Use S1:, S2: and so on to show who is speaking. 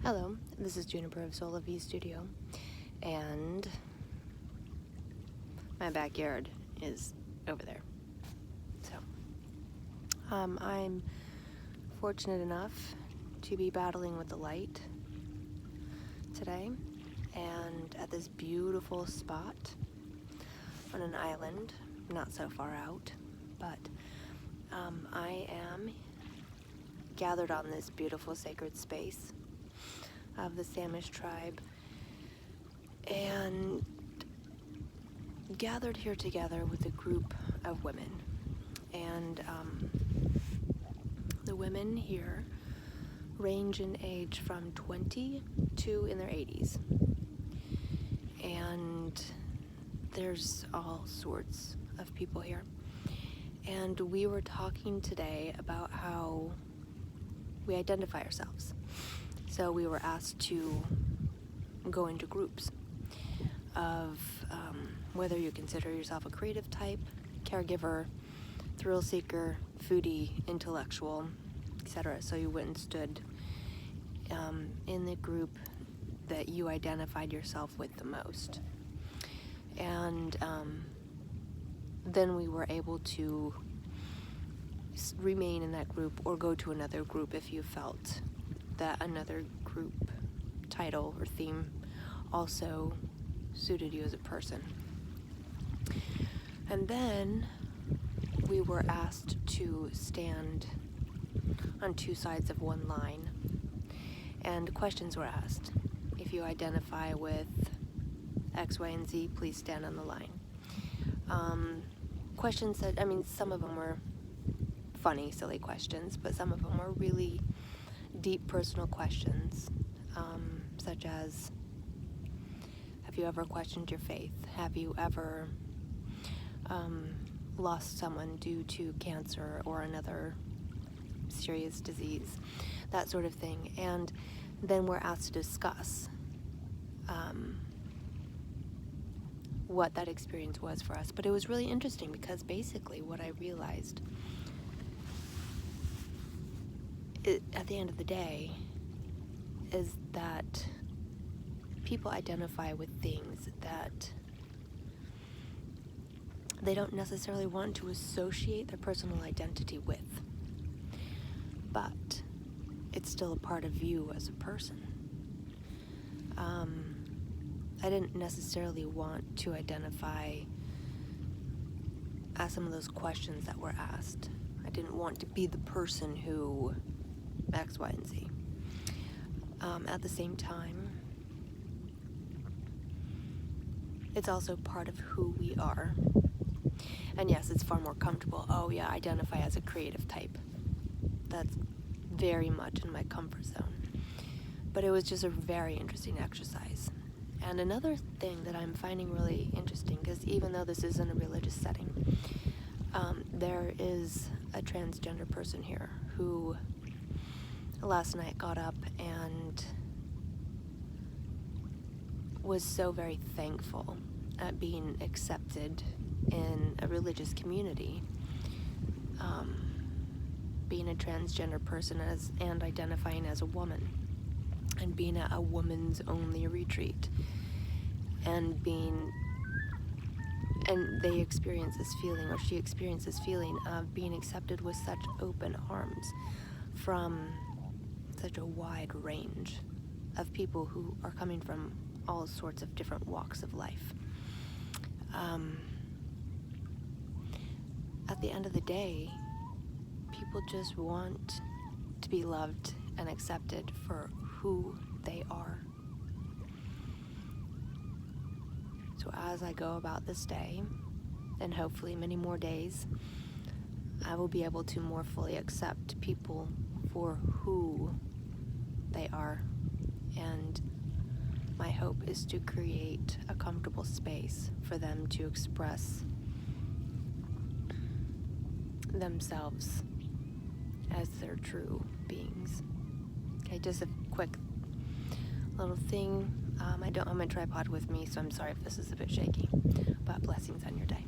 S1: Hello, this is Juniper of Sola V Studio, and my backyard is over there. So, I'm fortunate enough to be battling with the light today, and at this beautiful spot on an island, not so far out, but I am gathered on this beautiful sacred space of the Samish tribe and gathered here together with a group of women. And the women here range in age from 20 to in their 80s. And there's all sorts of people here. And we were talking today about how we identify ourselves. So we were asked to go into groups of whether you consider yourself a creative type, caregiver, thrill seeker, foodie, intellectual, etc. So you went and stood in the group that you identified yourself with the most. And then we were able to remain in that group or go to another group if you felt that another group title or theme also suited you as a person. And then we were asked to stand on two sides of one line, and questions were asked. If you identify with X, Y, and Z, please stand on the line. Questions that, some of them were funny, silly questions, but some of them were really deep personal questions, such as, have you ever questioned your faith? Have you ever lost someone due to cancer or another serious disease? That sort of thing. And then we're asked to discuss what that experience was for us. But it was really interesting because basically what I realized at the end of the day is that people identify with things that they don't necessarily want to associate their personal identity with, but it's still a part of you as a person. I didn't necessarily want to identify as some of those questions that were asked. I didn't want to be the person who X, Y, and Z. At the same time, it's also part of who we are. And yes, it's far more comfortable. Oh yeah, identify as a creative type. That's very much in my comfort zone. But it was just a very interesting exercise. And another thing that I'm finding really interesting, because even though this isn't a religious setting, there is a transgender person here who last night got up and was so very thankful at being accepted in a religious community, being a transgender person and identifying as a woman, and being at a woman's only retreat, and they experience this feeling, or she experienced this feeling of being accepted with such open arms from such a wide range of people who are coming from all sorts of different walks of life. At the end of the day, people just want to be loved and accepted for who they are. So as I go about this day, and hopefully many more days, I will be able to more fully accept people for who they are. And my hope is to create a comfortable space for them to express themselves as their true beings. Okay, just a quick little thing. I don't have my tripod with me, so I'm sorry if this is a bit shaky, but blessings on your day.